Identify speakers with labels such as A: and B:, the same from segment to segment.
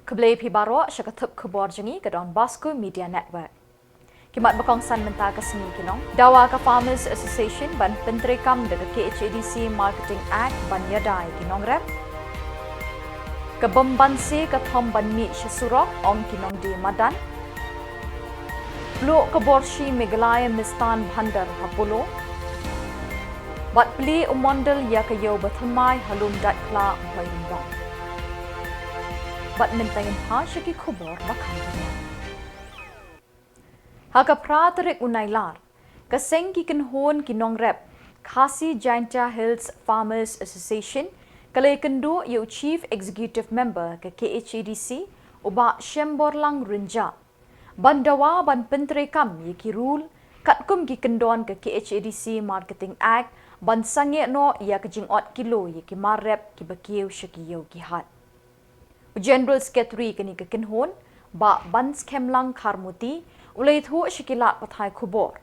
A: Keblai Pibaro syakatup Khuborjylla ke Donbosco Media Network. Kimat berkongsan mentah ke seni kinong. Dawa ke Farmers Association ban penterekam dekat KHADC Marketing Act ban yadai kinong rep. Kebembansi ke Tom ban mi syasurok om kinong di Madan. Blok Khuborjylla Meghalaya Mistan Bhandar Hapulo. Bat peli umondel ya ke yo berthamai halum dat kla hoi rimbang. Bat mentangin ha syaki Khubor makan dunia. Haka pratarik Nailar, kaseng ki kenhon kinong rep, Khuborkhasi Hills Farmers Association, kalai kendo yu Chief Executive Member ke KHADC, uba Shemborlang Rinja. Bandawa ban penterekam ye ki rule, katkum ki kendon ke KHADC Marketing Act, ban sange no ya ke jingot kilo ye ki marrep ki bakiu syaki yo ki hat. General Secretary kini kekenhon ba bans kemlang karmuti ulai thu shikilat pathai Khubor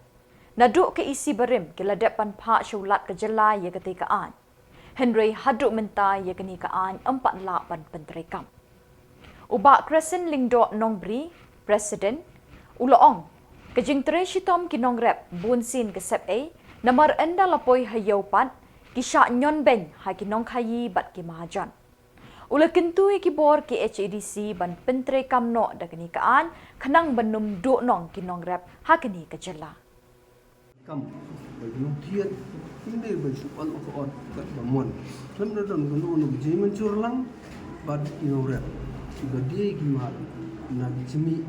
A: naduk ke isi berim kila depan pak syulat ke Jylla ye ketekaan Henry haduk mentai ye kini kaan 4 ban penterekam uba Crescent Lingdo Nongbri President Uloong kejing tre shitom kinong rep bunsin ke sep a namar enda lapoi hayaupan kisha nyon ben ha kinong khayi bat ki mahajan Ula kentui Khubor KHADC ban penterekam no da kenikaan kanang benum do nong kinong rep hakini ke Jylla.
B: Kam benum thiet inde ben sukan on kat bamon. Lam na don kono no jemen curlang bad kinong rep. Tiga dia gimal na jemi.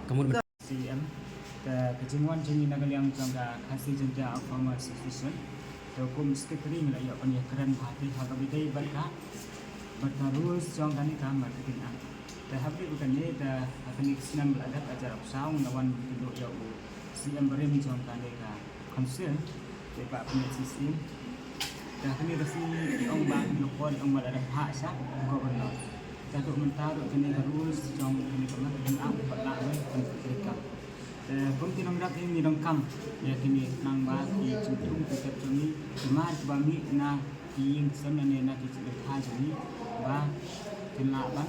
C: Kemudian CM ke kejinguan jemi nagaliang jangka khasi janja Farmers Association. Hukum sekretari melayak punya keren hati hagabitai berkah bertarus jong kani kam marketing act. Dah habis bukan ni dah akan senang belajar ajar saung lawan duduk jauh. CM berim jong kani ka concern depa punya sistem. Dah kini resi ong bang lokor ong malada hak sah gubernur. Dah tu mentaruh kini harus jong kini marketing act berlaku penting. Komiti nomor ini rangkam ya kini nang bagi cenderung tetap kami kemar kami na yang sebenarnya nak kita haji ba tinlaban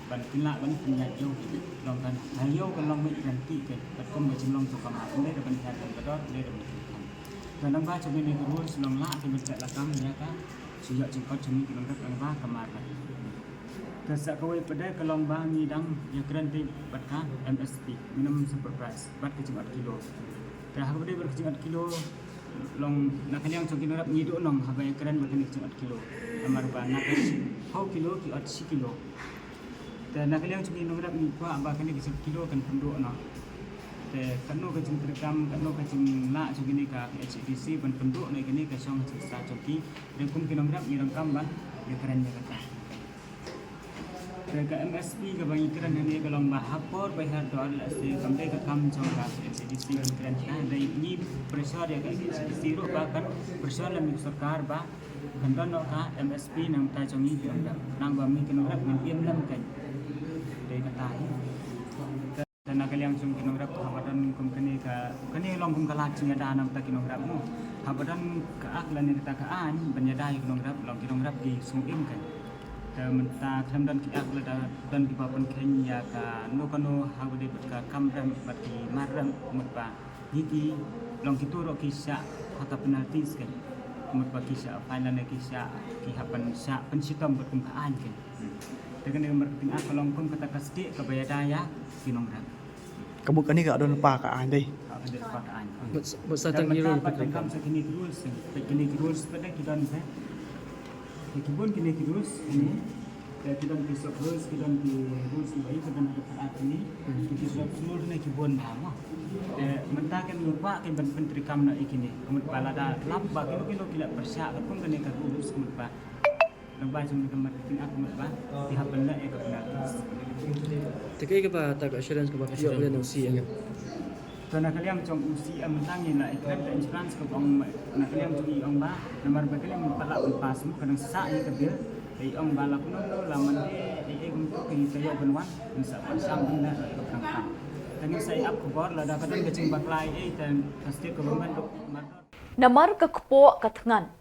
C: ban tinlaban penyajo long kan ayo kan long ganti kan kom macam long tu kamar ini dapat dihasilkan bedot dia dapat dan nang ba coba ni rules long la ke becak lakam ya kan sejak cepat cumi kita nak ba kamar Kesak kawai pada kelong bang ngidang ya kerenti batkan MSP minimum super price bat kecil kilo. Dah aku dia berkecil kilo long nak yang coki narap ngidu nong habai keren bat kecil kilo. Amar ba nak kilo ki 8 kilo. Dan nak yang coki narap ni pa ba kan kecil kilo kan penduk no. Te kanu kecil terekam kanu kecil la coki ni ka HDC ban penduk ni kini ka song sa coki dan kum kinarap ni rangkam ban ya keren ya kata. Ke MSP ke bagi keren ini kalau bahapor bayar dolar lagi sampai ke kam coba HDC keren dari ini pressure ya ke HDC ro bahkan pressure lebih sarkar bah kandan no ka MSP nang ta chongi bi anda nang ba mi keno rap nang piam lam kan dari kata dan nak yang chung keno rap habadan kum kani long kum kala chinga da nam ta keno rap no habadan ka aklan ni ta ka an banyadai keno rap long keno rap di sung im kan mentah kemudian kita dan di bawah Kenya ka no kano hago de ka kamram bati maram mutba niki long kitu ro kisah hata penaltis kan mutba kisah final kisah ki hapan sa pensitam berkumkaan kan dengan marketing apa long pun kata kasdi ka bayadaya kinong ran
D: kamu kan ni ka don pa ka an dei
C: ada pakaan
D: bersatang ni ro
C: kam sa kini rules pada kita ni Kibun kini terus ini kita bisa terus kita di rules baik kita nak dapat ini kita sudah seluruh ni kibun lama mentah kan lupa kan menteri kam nak ikini kemudian balada lamba kilo kila persiap pun kena ke rules kemudian lamba cuma kamar tinggal kemudian dihapal nak ikut penaltis
D: tekai ke ba tak assurance ke ba kasi oleh no si
C: Karena kalian cong usi mentangin lah iklan dan insurans ke ong nak kalian curi ong ba nomor kalian palak pas kadang sesak ni kerja ai ong balak no laman ai untuk kita benwan bisa pasang benda kangkang dengan saya up Khubor la dapat kecing baklai dan pasti ke benwan
A: Namar ke Khubor ke tengan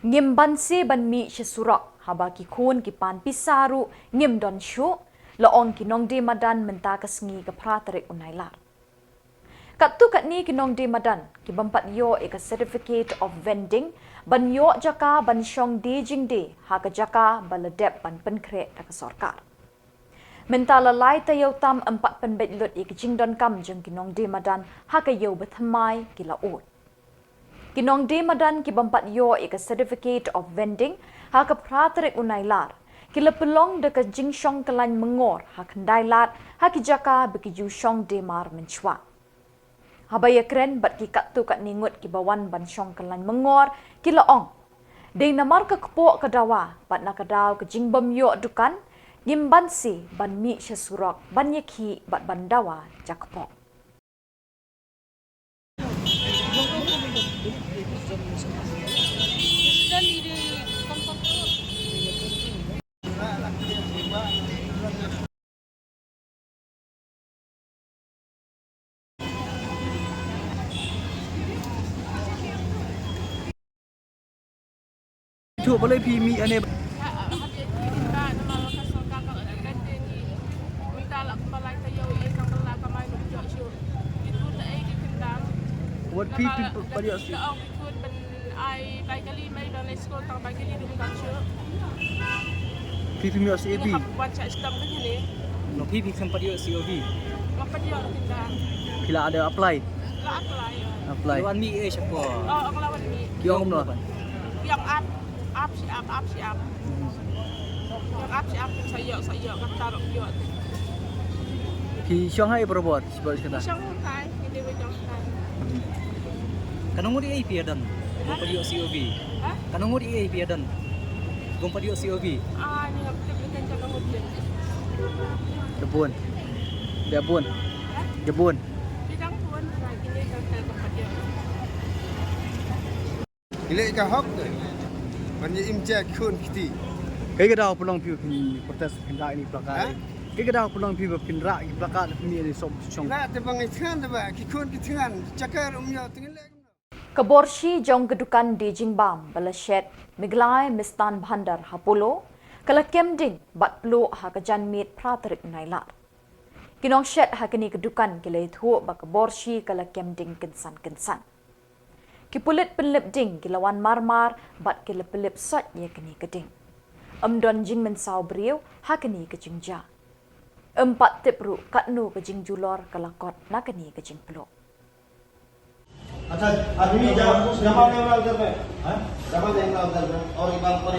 A: Ngim banse ban mi shesurak haba ki khon ki pan pisaru ngim don shu laong ki nong de madan menta kasngi ka pratarek unailar. Kat tu kat ni ki nong de madan ki bampat yo eka certificate of vending ban yo jaka ban shong de jing de ha ka jaka baladep ban penkre ta ka sarkar. Menta lalai ta yo tam 4 penbet lut eka jing don kam jeng ki nong de madan ha ka yo bethamai ki laut. Kinong de madan ki bampat yo eka certificate of vending ha ka pratarek unailar kila pelong de ka jingshong kalan mengor ha kendai lat ha ki jaka beki ju shong de mar menchwa habaya kren bat ki kat tu kat ningut ki bawan ban shong kalan mengor kila ong de namar ka kpo ka dawa bat na ka daw ka jingbam yo dukan ngimban si ban mi shesurok ban yekhi bat ban dawa jakpo.
D: Cuk boleh pi mi ane buat pi pada si. Pi mi si abi. No pi sempat yo si abi. Kila ada apply. Apply. Lawan mi siapa?
E: Oh, lawan mi.
D: Kiong no.
E: Yang up siap. Yang siap saya kan taruh yo.
D: Pi Shanghai berbuat sebab kata.
E: Shanghai, ini Shanghai.
D: Kanong mo di AP dan. Gumpa di COV.
E: Ha?
D: Kanong mo di AP dan. Gumpa di COV.
E: Ini betul-betul jangan hujan.
D: Jebun. Jebun. Jebun.
E: Bidang pun lagi ni kan tempat dia.
B: Ile ka hok tu. Manja imja khun kiti.
D: Kay kada pulang piu pin protes pinda ini plakat. Kay kada pulang piu pin ra ki plakat ni ni sob chong.
B: Na te bang ithan ba ki khun ki than chakar umya tingale.
A: Khuborjylla jong kedukan di Jingbam Balashet Meghalaya Mistan Bhandar Hapolo kala kemding bat plo ha kajan mit pratarek Nailar. Kinong shet ha kini kedukan kila ithu ba Khuborjylla kala kemding kensan. Kipulit penlip ding kilawan marmar bat kila pelip sot ye kini keding. Don jing mensau beriu ha kini kejingja. 4 tipru katnu kejing julor kala kot na kini kejing plo.
F: अच्छा अभी जमा कैमरा उधर में हां जमा कैमरा उधर में और एक बात पर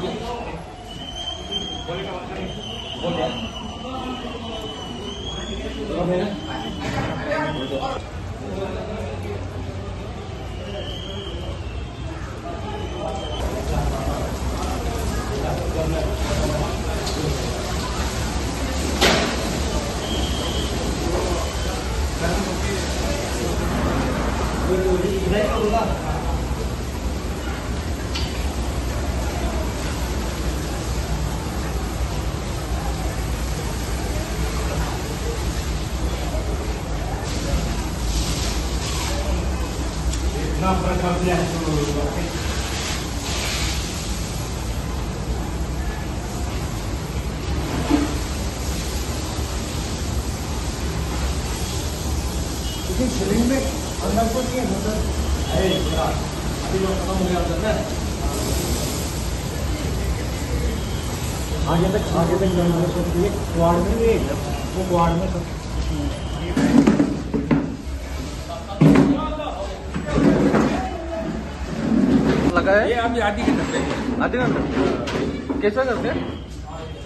F: बोल दे Nah, perkembangan dulu. Ini Shillong में अंदर को नहीं है अंदर है जरा अभी लोग खत्म हो गया अंदर में आगे तक जाना चाहिए क्वाड में ये वो क्वाड में सब
D: लगा है
G: ये अभी आधी घंटे
D: कैसा करते हैं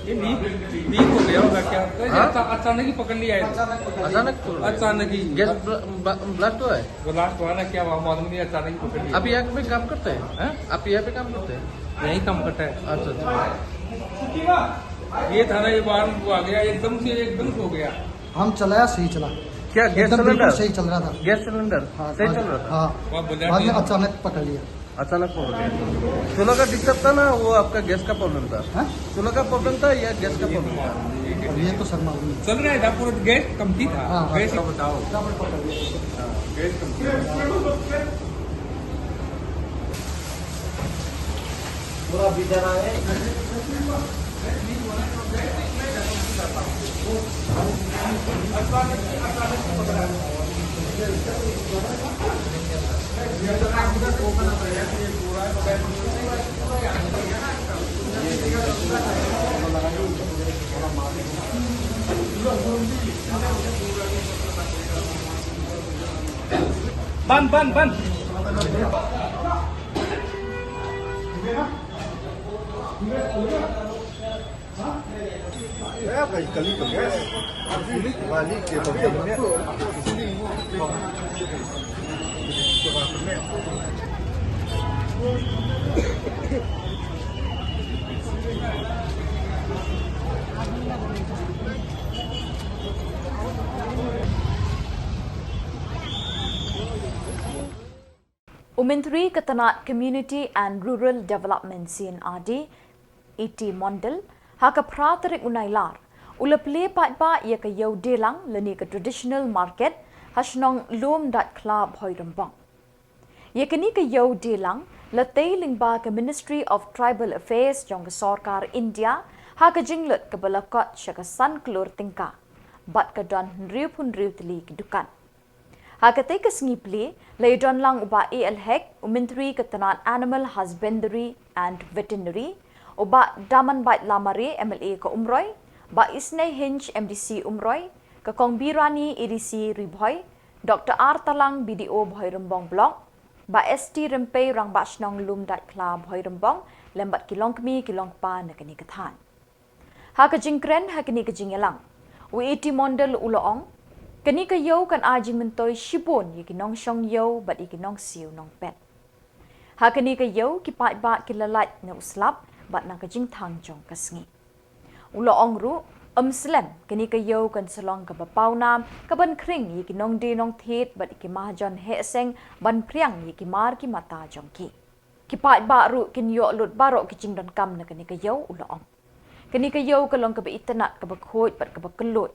G: ये लीक हो गया होगा क्या अचानक ही पकड़ लिया है अचानक ही
D: गैस ब्लास्ट हुआ है
G: वो लास्ट हुआ ना क्या वहाँ मालूम नहीं अचानक ही पकड़ लिया
D: आप यहाँ पे काम करते हैं आप यहाँ पे काम करते हैं
G: यही काम करता है
D: अच्छा
G: ये था ना ये बार वो आ गया एकदम से हो गया
H: हम चलाया सही चला
D: क्या गैस
H: एकदम
D: सिलेंडर
H: बिल्कुल सही चल रहा था
D: गैस सिलेंडर
H: हाँ
D: सही चल रहा था
H: हाँ
G: वहाँ
H: बाद
G: बुलेट
H: में अचानक पकड़ लिया
D: अचानक हो गया चूल्हा का दिक्कत था ना वो आपका गैस का प्रॉब्लम था
H: हाँ?
D: चूल्हा का प्रॉब्लम था या गैस का प्रॉब्लम था
H: अब ये तो सर मालूम नहीं
G: चल रहा था पूरा गैस कमती था
H: हाँ, हाँ।
G: गैस का बताओ
H: डबल पकड़ लिया
G: गैस कमती
F: पूरा बिचारा है
G: Ban.
D: Kali tu guys. Balik ke pokoknya.
A: Menteri Ketenat Community and Rural Development CNRD ET Mondal haka pratarik Nailar ulaple patba ia ke yau delang leni ke traditional market hasnong lom dat club hoirambang ia kini ke yau delang latei lingba ke Ministry of Tribal Affairs jong ke Sarkar India haka jinglut ke balakot syaka san klur tingka bat ke don riu pun riu teli ke dukan Hakatay kasngipli, laydon lang uba ALHEC, Menteri Ketenat Animal Husbandry and Veterinary, uba Daman Bait Lamare MLA ke Umroy, ba Isnay Hinch MDC Umroy, ke Kong Birani EDC Ribhoy, Dr. R. Talang BDO Bhoy Rembong Block, ba ST Rempay Rang Bashnong Lumdat Club Bhoy Rembong, lembat kilong kemi kilong pa na kanikatan. Hakajingkren hakini kajingelang, UET Mondal Uloong, Kani ka yau kan aji mentoy shibon yikinong syong yau bat yikinong siu nong pet. Ha kani ka yau kipat ba kilalat na uslap bat na kajing thang jong kasngi. Ulo ong ru slem kani ka yau kan salong ka bapaw nam kaban kring yikinong di nong thiet bat ikimah jon he seng ban priang yikimar ki mata jong ki. Kipat ba ru kin yo lut barok kicing don kam na kani ka yau ulo ong. Kani ka yau kalong ka ba itanat ka ba khot bat ka ba kelut.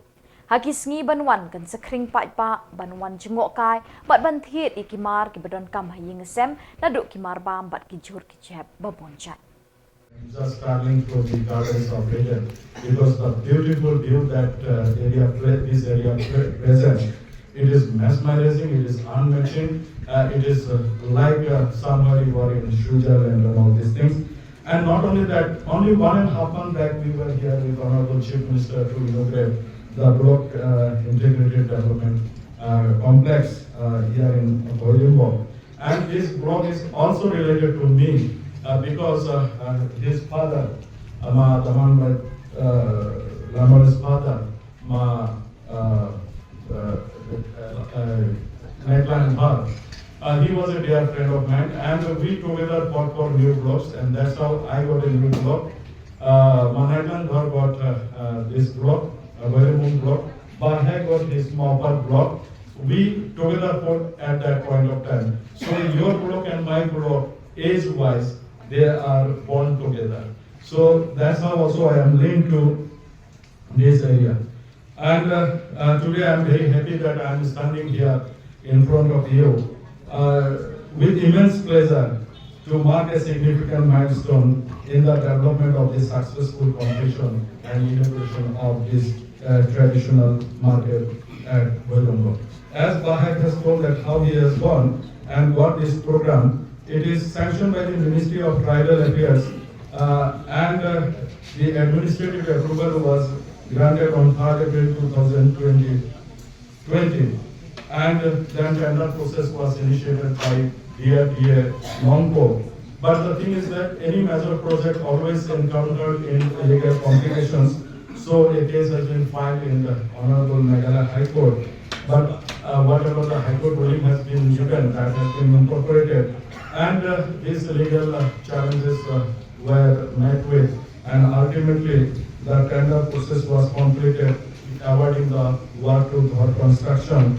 A: Hakisngi banwan kan sakring pat pa banwan jengok kai bat ban thiet ikimar ki badon kam haying sem naduk kimar bam bat ki jur ki jeb babonjat.
I: Just traveling through the gardens of Eden because the beautiful view that this area presents, it is mesmerizing, it is unmatching, it is like somewhere you are in Switzerland and all these things. And not only that, only 1.5 months back we were here with Honorable Chief Minister to inaugurate the block integrated development complex here in Khuborjylla. And this block is also related to me because his father, Lamar's father, Nailar, he was a dear friend of mine, and we together fought for new blocks, and that's how I got a new block. Nailar got this block. A very moon block, Bahai got his Mopar block. We together fought at that point of time. So your block and my block, age-wise, they are born together. So that's how also I am linked to this area. And today I am very happy that I am standing here in front of you with immense pleasure to mark a significant milestone in the development of this successful completion and inauguration of this traditional market at Khuborjylla. As Bahak has told that how he has gone and got this program, it is sanctioned by the Ministry of Tribal Affairs and the administrative approval was granted on 3rd April 2020. And then tender process was initiated by DRDA NONCO. But the thing is that any major project always encountered in legal complications. So a case has been filed in the Honorable Meghalaya High Court. But whatever the High Court ruling has been given, that has been incorporated. And these legal challenges were met with. And ultimately, the tender process was completed, awarding the work to Khubor construction.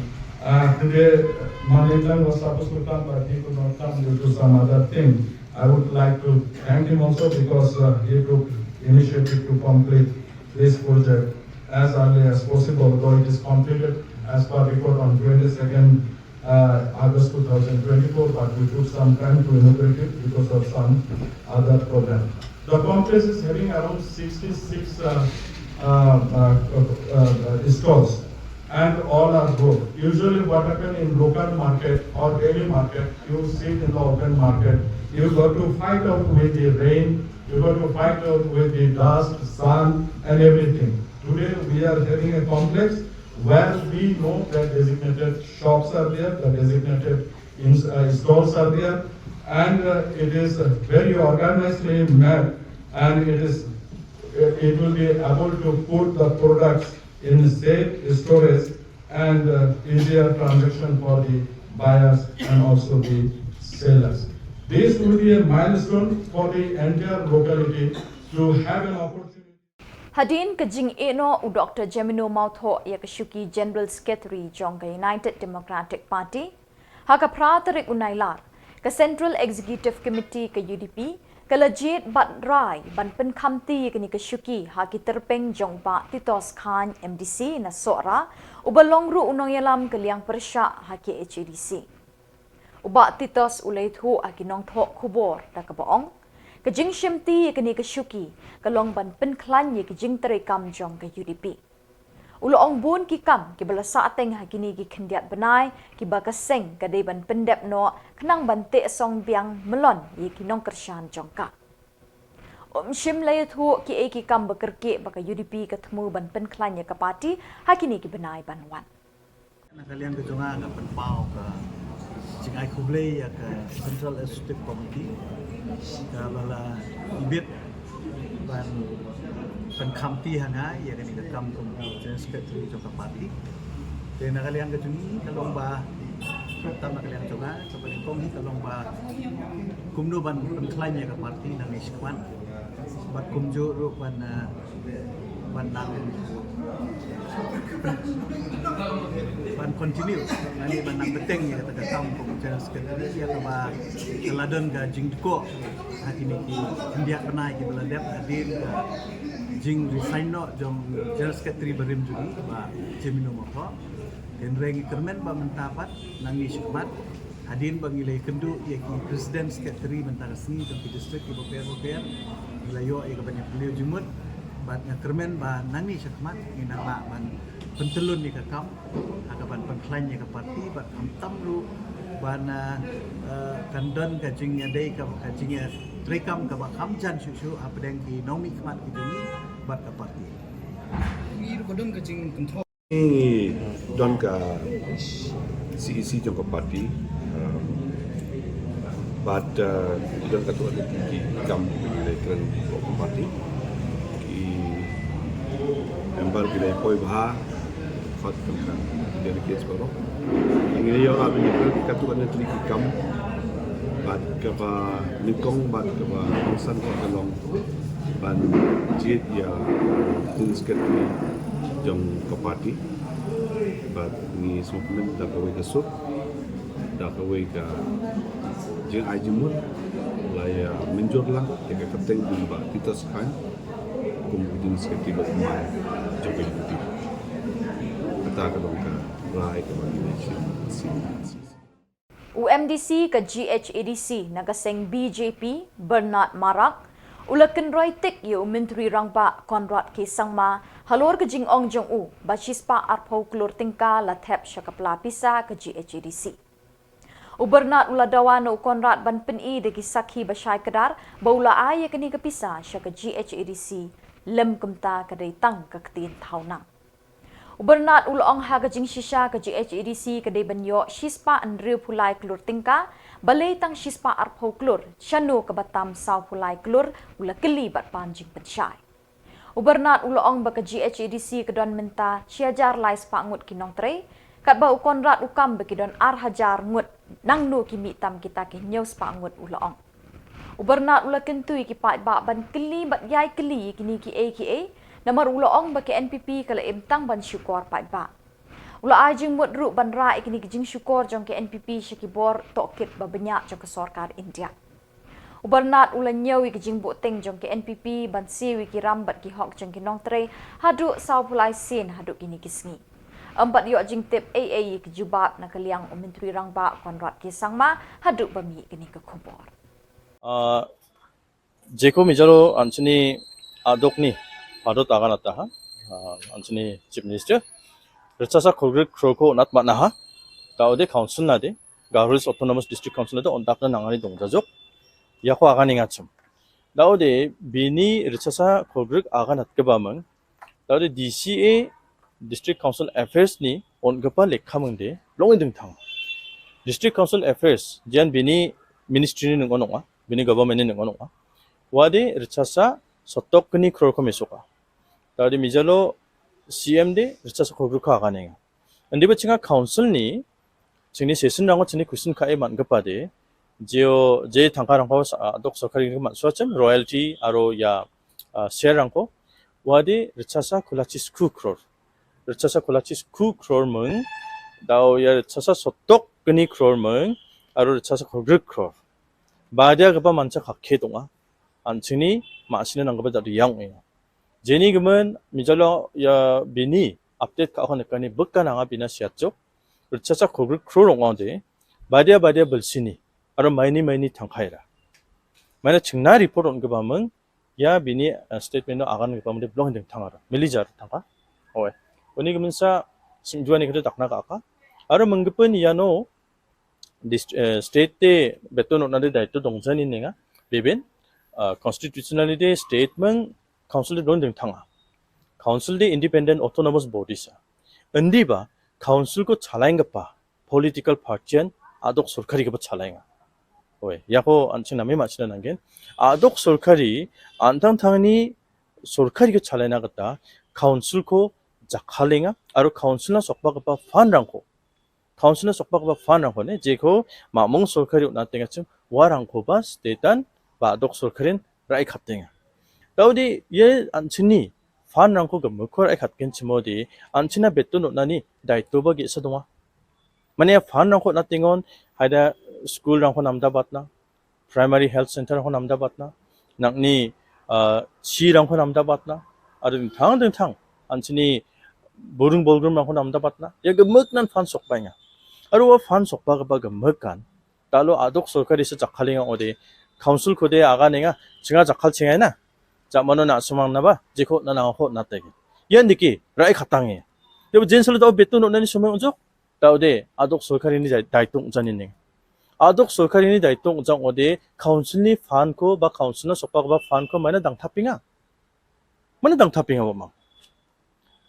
I: Today, Manitlan was supposed to come, but he could not come due to some other thing. I would like to thank him also because he took initiative to complete this project as early as possible, though it is completed as per report on 22nd August 2024, but we took some time to inaugurate it because of some other program. The complex is having around 66 stalls, and all are good. Usually what happens in local market or daily market, you sit in the open market, you got to fight out with the rain, you got to fight out with the dust, sun and everything. Today we are having a complex where we know that designated shops are there, the designated stalls are there, and it is very organizedly made, and it will be able to put the products in safe storage and easier transaction for the buyers and also the sellers. This will be a milestone for the entire locality to have an opportunity.
A: Hadin kajing eno u Dr. Gemino Mautho yakashuki General Secretary Jonga United Democratic Party, haka pratarik u Nailar, ka Central Executive Committee ka UDP, ka legit bat rai ban pen kamti ka ni kashuki haki terpeng jongba Titos Khan MDC na sora u balongru unong yalam ka liang persya haki HADC. Uba Titos ulay thu haki nong tho Khubor da ka boong, kajing shimti yakani kashuki kalong ban pen klan ye kajing terekam jong ka UDP. Uloong bun ki kam ki bala sa ateng hakini ki khendiat banai ki bakaseng kadai ban pendep no kenang bante song biang melon ye ki nong kershan jong ka. Shim lay thu ki ki kam bekerke baka UDP ketemu ban pen klan ye ka parti hakini ki banai banwan.
D: Kalian ke jonga ka penpau ka jingai kublei ya ka Central Executive Committee ka bala ibit ban penkamti hanga ya kan ka kam General Secretary joka parti dan kalian ke juni kalong ba tam kalian jonga seperti kong kalong ba kumno ban penklain ya ka parti nang iskwan bat kumjo ru ban nang ban continue nani ban nang beteng ya kata kam General Secretary ya ka teladon ga jingko hakini ki india penai ki beladep hadir jing resign no jong General Secretary berim judi ba Gemino Mautho dan rengi kermen ba mentapat nangi syukmat hadin bangilai kendu ya ki Presiden Secretary mentara seni dan distrik ki boper wilayo ya ka banyak beliau jumut bat kermen ba nangi syukmat ina ba ban pentelun ni ka kam akaban penklain ni ka parti bat amtam lu ban kandon ka jingnya dei ka jingnya trekam ka ba kamjan susu apdeng ki nomi khmat ki juni bat ka parti ni kodon ka jing control
J: ni don ka CEC jong ka parti bat don ka tu ki kam ni kren ka parti ki member ki dei poi bha fat ka delegates baro ini yo abin ka tu kan tri ki kam bat ka ba nikong bat ka ba san ka kalong ban jit ya tin sekali jong ka parti bat ni supmen da ka we ka sup da ka we ka jing ajimut la ya menjor lang ya ka kapten dun ba Titos Khan kum tin sekali ba mai jong ka UDP kata ka dong ka rai ka ba ni
A: UMDC ka GHADC nagaseng BJP Bernard Marak ulakan roitik yu Menteri Rangba Konrad K Sangma halor ka jingong jong u basispa arpau klur tingka lathep syakapla pisa ka GHADC. Bernard uladawan u Konrad ban peni degi sakhi basyai kedar baula ay kani ka pisa syaka GHADC lem kumta kadai tang ka ketin taunang. Bernard ulong haga jing shisha ka GHADC kadai banyo shispa andriu pulai klur tingka balai tang shispa arpau klur shanu ka batam saw pulai klur ula keli bat panjing pensyai. Bernard ulong baka GHADC kedon menta siajar lai spa ngut kinong tre kat ba Konrad ukam baki don ar hajar ngut nang nu kimi tam kita ki nyau spa ngut ulong. Bernard ula kentui ki pat ba ban keli bat yai keli kini ki AKA namar ulong baki NPP kala imtang ban syukor pat ba. Ula ajing mut ru ban ra ikini kijing syukor jong ke NPP syakibor tokit ba banyak jong ke sorkar India. Bernard ula nyawi kijing boteng jong ke NPP ban siwi ki rambat ki hok jong ke nong tre haduk saw pulai sin haduk kini kisngi. Empat yo jingtip AA ke jubab na kaliang Menteri Rangba Konrad ke Samla haduk bami kini ke Khubor.
K: 제코 미자로 안치니 아독니 바로 나가놨다 안치니 집 미니스터 그래서 거기 그러고 낫마나하 가우데 카운슬 나데 가르스 오토노머스 디스트릭트 카운슬 나데 온답나 나가니 동자족 야코 아가닝아 좀 나우데 비니 리차사 거기 아가낫게 바면 나우데 DCA 디스트릭트 카운슬 어페어스니 온급바 레카문데 롱인등탕 디스트릭트 카운슬 어페어스 지안 비니 미니스트리는 거노가 비니 거버먼트는 거노가 와디 리차사 소떡그니 크롤코메소가 다디 미잘로 CMD 리차사 거그카 아가네가 근데 버칭아 카운슬니 증니 세슨랑고 증니 쿠슨 카에 만급바데 지오 제 당카랑고 독 서카리 만수아쯤 로열티 아로 야 셰랑고 와디 리차사 콜라치스 쿠 크롤 리차사 콜라치스 쿠 크롤문 다오 야 리차사 소떡그니 크롤문 아로 리차사 거그 크롤 바디아 그바 만차 각해동아 안치니 마시는 안가보다 리양이야. 제니 그러면 미절로 야 비니 업데이트 가고니까니 벗가나가 비나 시았죠. 그렇자자 거기 크로롱원데 바디아 벌시니 아로 마이니 탕카이라. 만약 증나 리포트 온 거면 야 비니 스테이트먼트 아가는 거 보면 블롱 등 탕하라. 밀리자 탕가. 오에. 오니 그러면서 심주안이 그래 닥나가 아까 아로 મં급은 이야노 스테이트 때 베톤 오나데 다이토 동선이 내가 베벤 constitutionality statement council don ding thanga council the independent autonomous bodies andiba council ko chalainga pa political party an adok sarkari ko chalainga oe yako anching nami machina nangen adok sarkari antang thangni sarkari ko chalaina gata council ko jakhalenga aro council na sokba pa fan rangko council na sokba pa fan rangko ne jeko mamong sarkari na tenga chum warangko ba state an 바독 솔카린 라이 갑땡아 다우디 예 안치니 판랑코 금코 라이 갑겐치 모디 안치나 베토 노나니 다이토버기 서동아 마네 판랑코 나띵온 하이다 스쿨랑코 남다바트나 프라이머리 헬스 센터랑코 남다바트나 낙니 치랑코 남다바트나 아든 당등탕 안치니 보릉볼그랑코 남다바트나 예 금먹난 판 속바냐 아루와 판 속바가 금먹간 달로 아독 솔카리스 작칼링아 어디 카운슬 코데 아가네가 증아 작할 칭해나 자 뭐는 아수망나봐 지코 나나호 나때기 연디기 라이 갔당해 여보 젠설도 베토 노나니 소명 오죠 다우데 아독 솔카리니 다이똥 잔이네 아독 솔카리니 다이똥 장 어디 카운슬니 판코 바 카운슬나 속바가 바 판코 마나 당탑핑아 마나 당탑핑아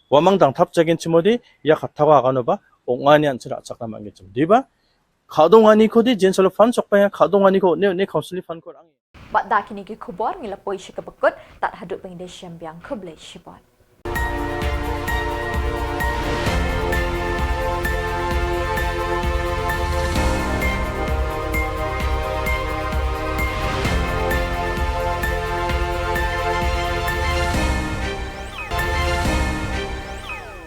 K: 와망 당탑적인 치모디 야 갔다고 아가노바 옹안이 안치라 잠깐만 좀 디바 가동하니 코디 젠설로 판 속바야 가동하니 네 카운슬리 판 코랑
A: Bat dak kini ke Khubor ngilapoi shi ke bekut tak haduk pengide syambiang ke Blai Shibot.